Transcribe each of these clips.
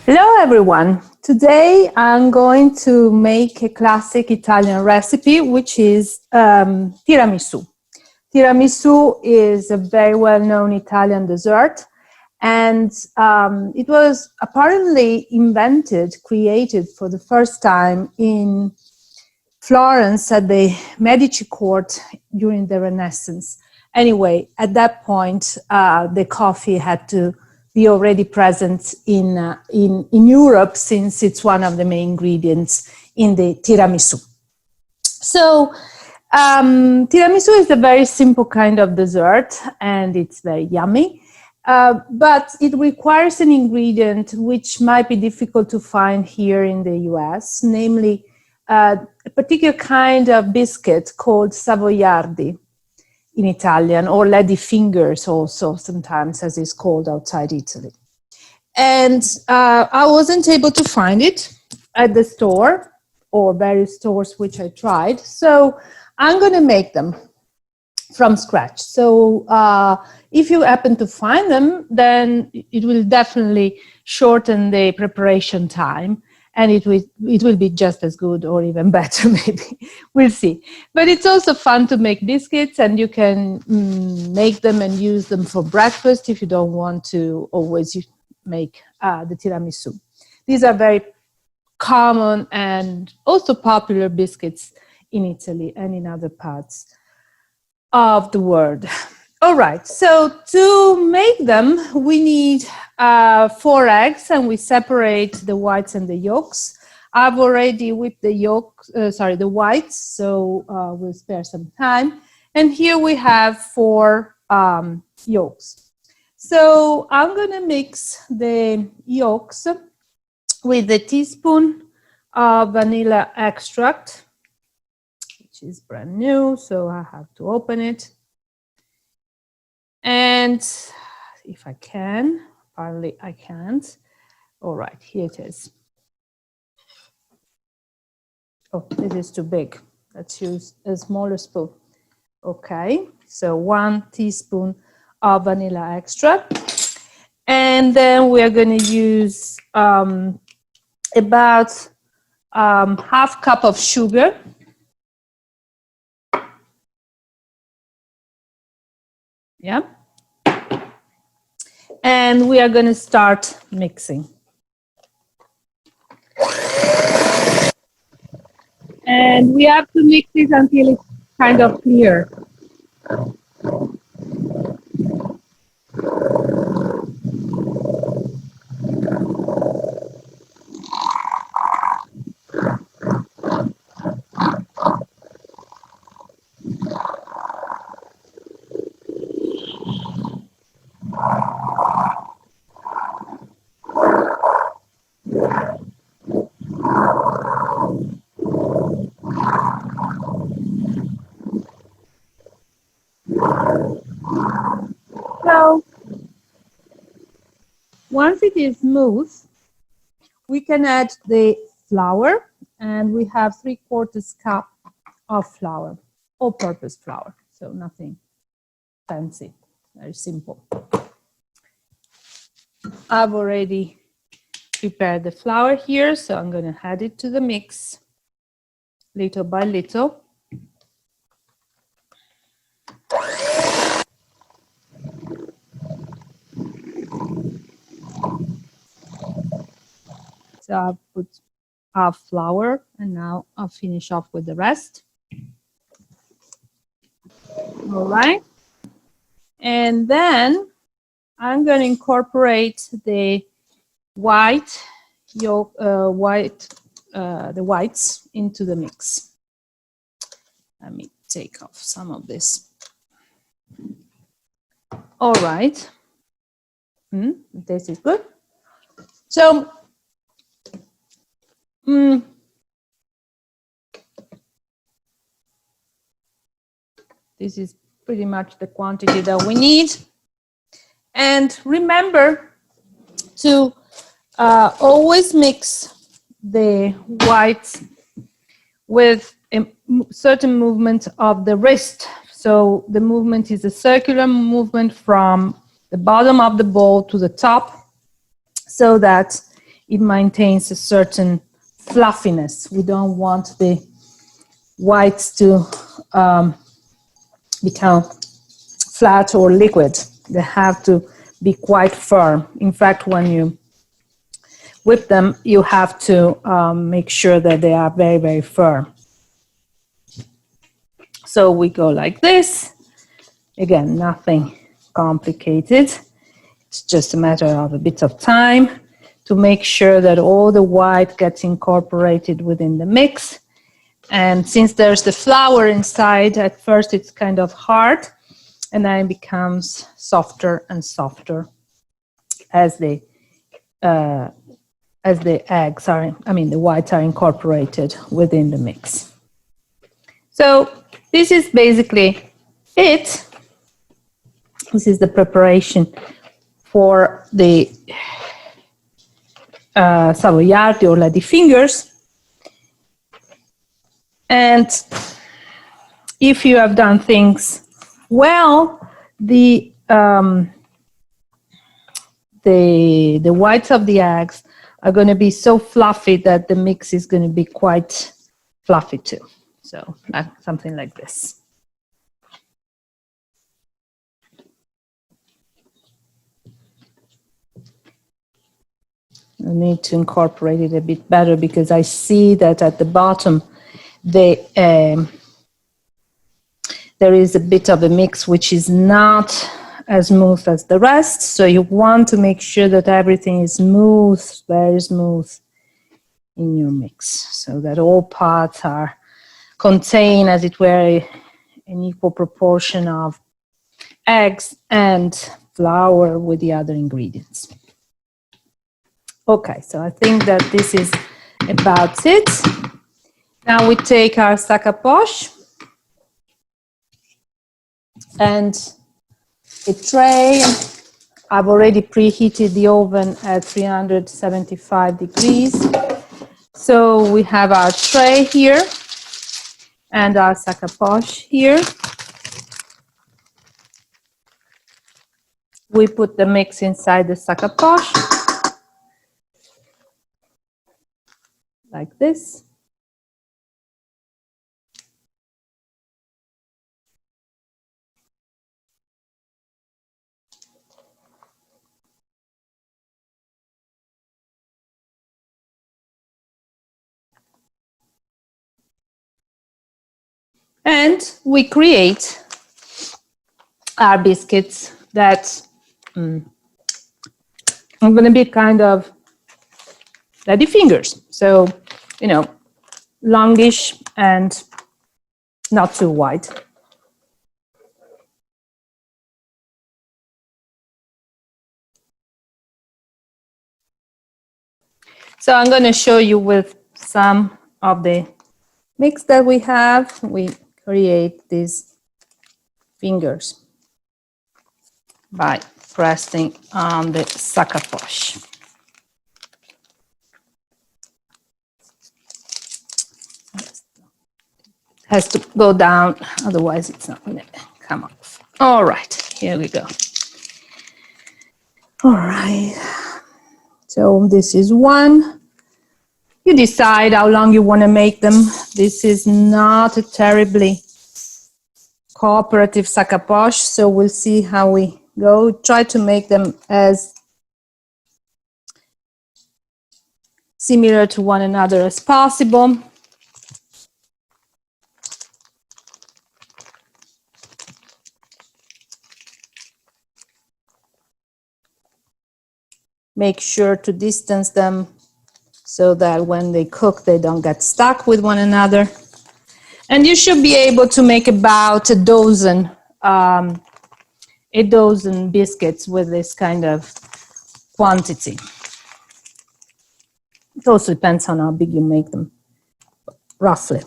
Hello everyone! Today I'm going to make a classic Italian recipe, which is tiramisu. Tiramisu is a very well-known Italian dessert, and it was apparently created for the first time in Florence at the Medici court during the Renaissance. Anyway, at that point, the coffee had to be already present in Europe, since it's one of the main ingredients in the tiramisu. So tiramisu is a very simple kind of dessert, and it's very yummy, but it requires an ingredient which might be difficult to find here in the US, namely a particular kind of biscuit called savoiardi in Italian, or lady fingers also sometimes, as it's called outside Italy. And I wasn't able to find it at the store or various stores which I tried. So I'm going to make them from scratch. So if you happen to find them, then it will definitely shorten the preparation time. And it will be just as good or even better, maybe. We'll see. But it's also fun to make biscuits, and you can make them and use them for breakfast if you don't want to always make the tiramisu. These are very common and also popular biscuits in Italy and in other parts of the world. All right, so to make them, we need 4 eggs, and we separate the whites and the yolks. I've already whipped the the whites, so we'll spare some time. And here we have 4 yolks. So I'm gonna mix the yolks with a teaspoon of vanilla extract, which is brand new, so I have to open it. And if I can, apparently I can't. All right, here it is. Oh, this is too big. Let's use a smaller spoon. Okay, so 1 teaspoon of vanilla extract. And then we are going to use about ½ cup of sugar. Yeah. And we are going to start mixing. And we have to mix it until it's kind of clear. So once it is smooth, we can add the flour, and we have 3/4 cup of flour, all-purpose flour, so nothing fancy, very simple. I've already prepared the flour here, so I'm going to add it to the mix little by little. So I've put half flour, and now I'll finish off with the rest. All right. And then I'm going to incorporate the white yolk, the whites into the mix. Let me take off some of this. All right. This is good. So this is pretty much the quantity that we need. And remember to always mix the whites with a certain movement of the wrist. So the movement is a circular movement from the bottom of the bowl to the top, so that it maintains a certain fluffiness. We don't want the whites to become flat or liquid. They have to be quite firm. In fact, when you whip them, you have to make sure that they are very, very firm. So we go like this. Again, nothing complicated. It's just a matter of a bit of time to make sure that all the white gets incorporated within the mix. And since there's the flour inside, at first it's kind of hard, and then it becomes softer and softer as the eggs are, the whites are incorporated within the mix. So this is basically it. This is the preparation for the savoiardi or lady fingers. And if you have done things well, the whites of the eggs are going to be so fluffy that the mix is going to be quite fluffy too. So something like this. I need to incorporate it a bit better because I see that at the bottom there is a bit of a mix which is not as smooth as the rest. So you want to make sure that everything is smooth, very smooth in your mix, so that all parts contain, as it were, an equal proportion of eggs and flour with the other ingredients. Okay, so I think that this is about it. Now we take our sac à poche and a tray. I've already preheated the oven at 375 degrees. So we have our tray here and our sac à poche here. We put the mix inside the sac à poche, like this. And we create our biscuits that are going to be kind of lady fingers. So, you know, longish and not too wide. So I'm going to show you with some of the mix that we have. We create these fingers by pressing on the sac à poche. Has to go down, otherwise it's not going to come off. All right, here we go. All right, so this is one. You decide how long you want to make them. This is not a terribly cooperative sac à poche, so we'll see how we go. Try to make them as similar to one another as possible. Make sure to distance them so that when they cook, they don't get stuck with one another. And you should be able to make about a dozen biscuits with this kind of quantity. It also depends on how big you make them, roughly.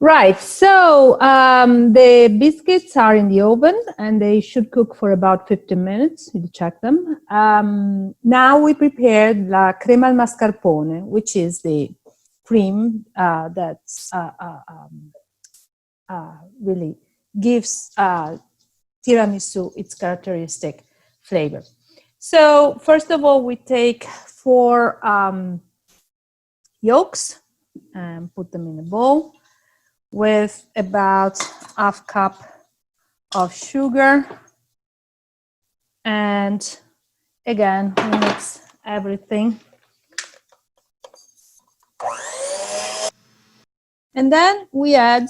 Right, so the biscuits are in the oven and they should cook for about 15 minutes. You check them. Now we prepared la crema al mascarpone, which is the cream that really gives tiramisu its characteristic flavor. So first of all, we take 4 yolks and put them in a bowl with about ½ cup of sugar. And again, we mix everything. And then we add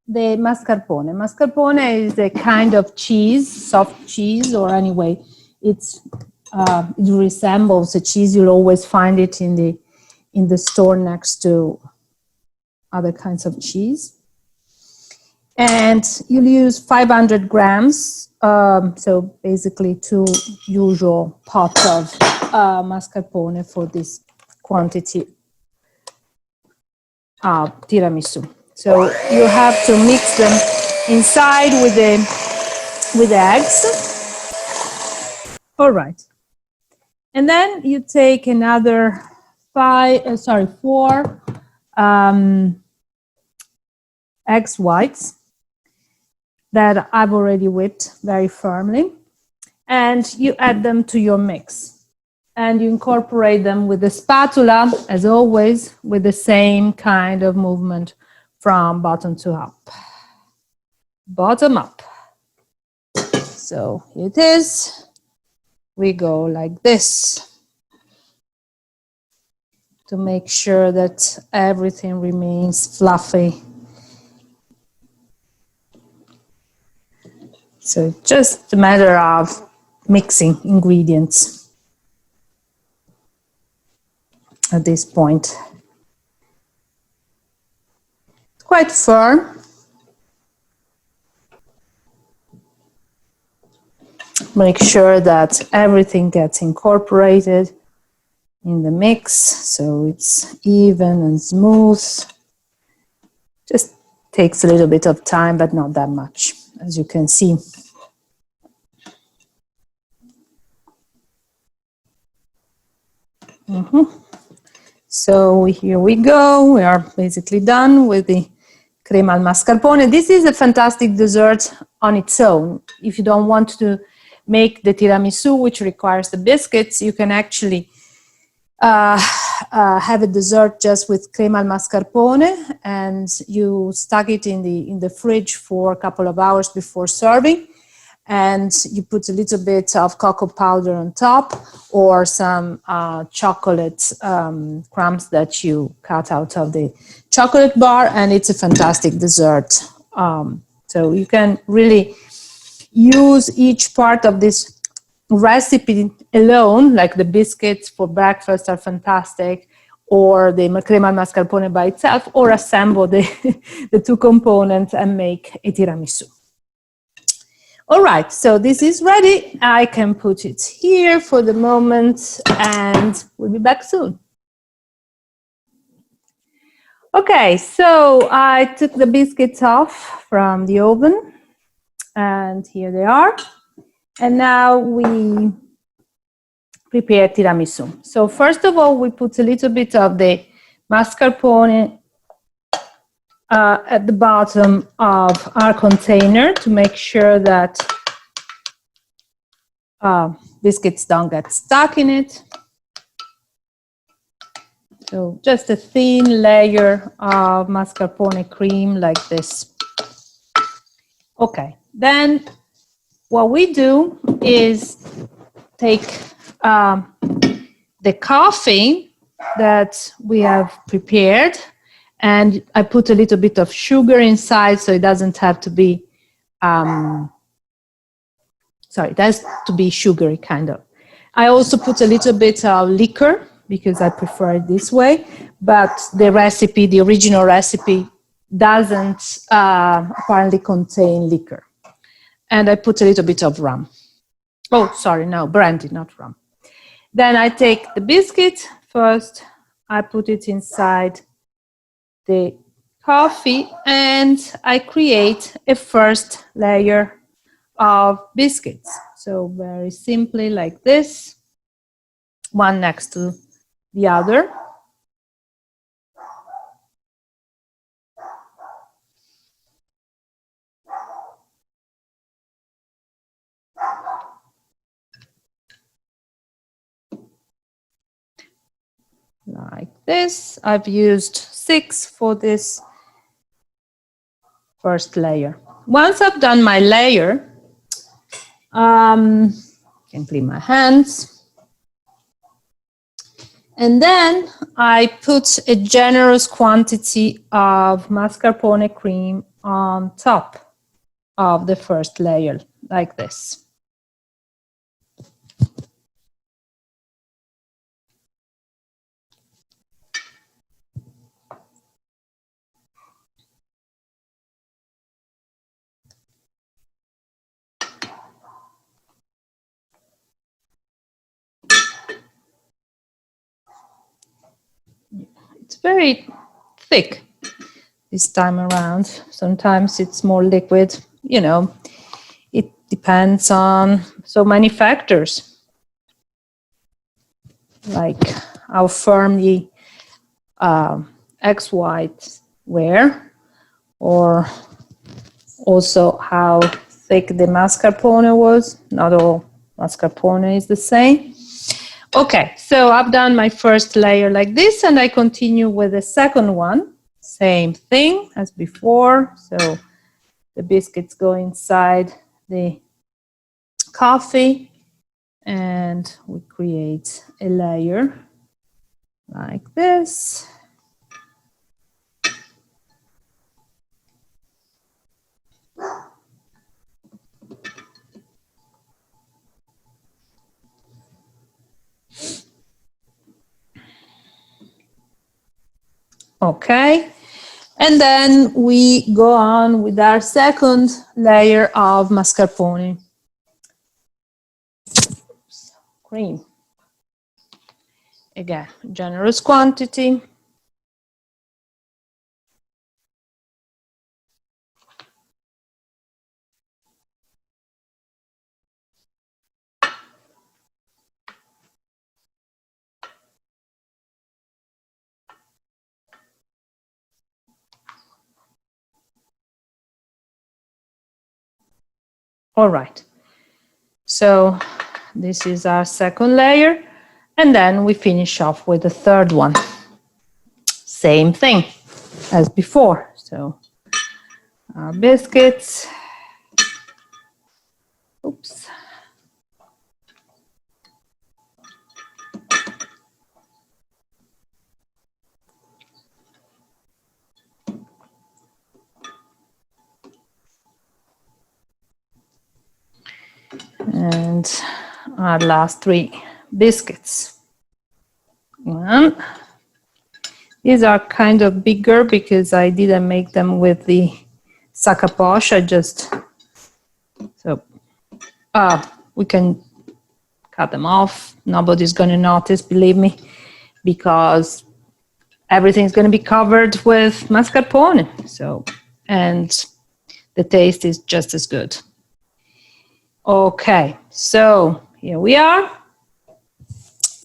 the mascarpone. Mascarpone is a kind of cheese, soft cheese, or anyway, it resembles a cheese. You'll always find it in the store next to other kinds of cheese. And you'll use 500 grams, so basically 2 usual pots of mascarpone for this quantity of tiramisu. So you have to mix them inside with the eggs. All right. And then you take another 4 eggs whites that I've already whipped very firmly, and you add them to your mix. And you incorporate them with the spatula, as always, with the same kind of movement from bottom to up. Bottom up. So here it is. We go like this to make sure that everything remains fluffy. So it's just a matter of mixing ingredients at this point. It's quite firm. Make sure that everything gets incorporated in the mix so it's even and smooth. Just takes a little bit of time, but not that much, as you can see. So here we go. We are basically done with the crema al mascarpone. This is a fantastic dessert on its own. If you don't want to make the tiramisu, which requires the biscuits, you can actually have a dessert just with crema al mascarpone, and you stuck it in the fridge for a couple of hours before serving, and you put a little bit of cocoa powder on top, or some chocolate crumbs that you cut out of the chocolate bar, and it's a fantastic dessert. So you can really use each part of this recipe alone, like the biscuits for breakfast are fantastic, or the crema al mascarpone by itself, or assemble the 2 components and make a tiramisu. All right, so this is ready. I can put it here for the moment, and we'll be back soon. Okay, so I took the biscuits off from the oven, and here they are. And now we prepare tiramisu. So first of all, we put a little bit of the mascarpone at the bottom of our container to make sure that biscuits don't get stuck in it. So just a thin layer of mascarpone cream like this. Okay, then what we do is take the coffee that we have prepared, and I put a little bit of sugar inside, so it doesn't have to be, it has to be sugary, kind of. I also put a little bit of liquor, because I prefer it this way, but the recipe, the original recipe, doesn't apparently contain liquor. And I put a little bit of rum. Oh, sorry, no, brandy, not rum. Then I take the biscuit first, I put it inside the coffee, and I create a first layer of biscuits. So very simply like this, one next to the other. like this. I've used 6 for this first layer. Once I've done my layer, I can clean my hands. And then I put a generous quantity of mascarpone cream on top of the first layer, like this. It's very thick this time around. Sometimes it's more liquid, you know, it depends on so many factors, like how firm the eggs whites were, or also how thick the mascarpone was. Not all mascarpone is the same. Okay, so I've done my first layer like this, and I continue with the second one. Same thing as before. So the biscuits go inside the coffee, and we create a layer like this. Okay, and then we go on with our second layer of mascarpone cream. Again, generous quantity. All right, so this is our second layer, and then we finish off with the third one. Same thing as before. So our biscuits, oops. And our last 3 biscuits. One. These are kind of bigger because I didn't make them with the sac à poche. I just, so we can cut them off. Nobody's going to notice, believe me, because everything's going to be covered with mascarpone. So, and the taste is just as good. Okay, so here we are.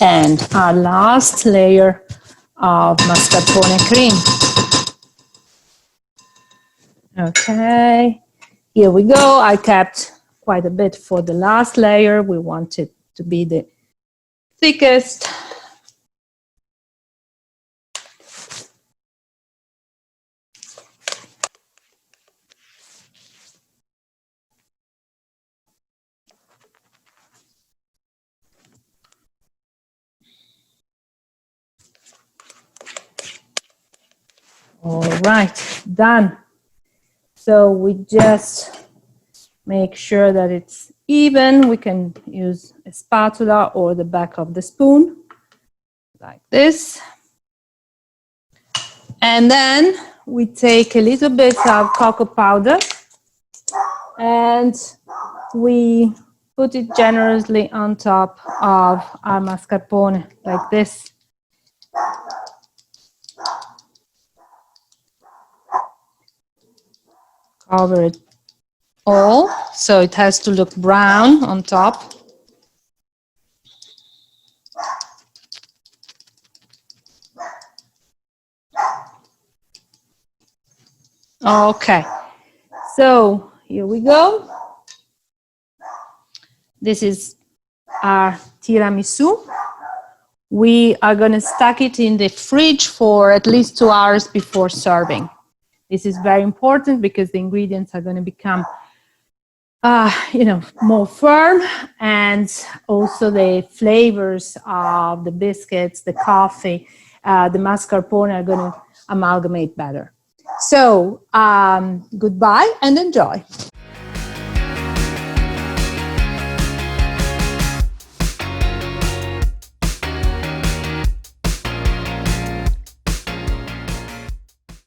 And our last layer of mascarpone cream. Okay, here we go. I kept quite a bit for the last layer. We want it to be the thickest. All right, done. So we just make sure that it's even. We can use a spatula or the back of the spoon, like this. And then we take a little bit of cocoa powder and we put it generously on top of our mascarpone, like this. Cover it all, so it has to look brown on top. Okay, so here we go. This is our tiramisu, We are going to stack it in the fridge for at least 2 hours before serving. This is very important because the ingredients are going to become more firm, and also the flavors of the biscuits, the coffee, the mascarpone are going to amalgamate better. So goodbye and enjoy.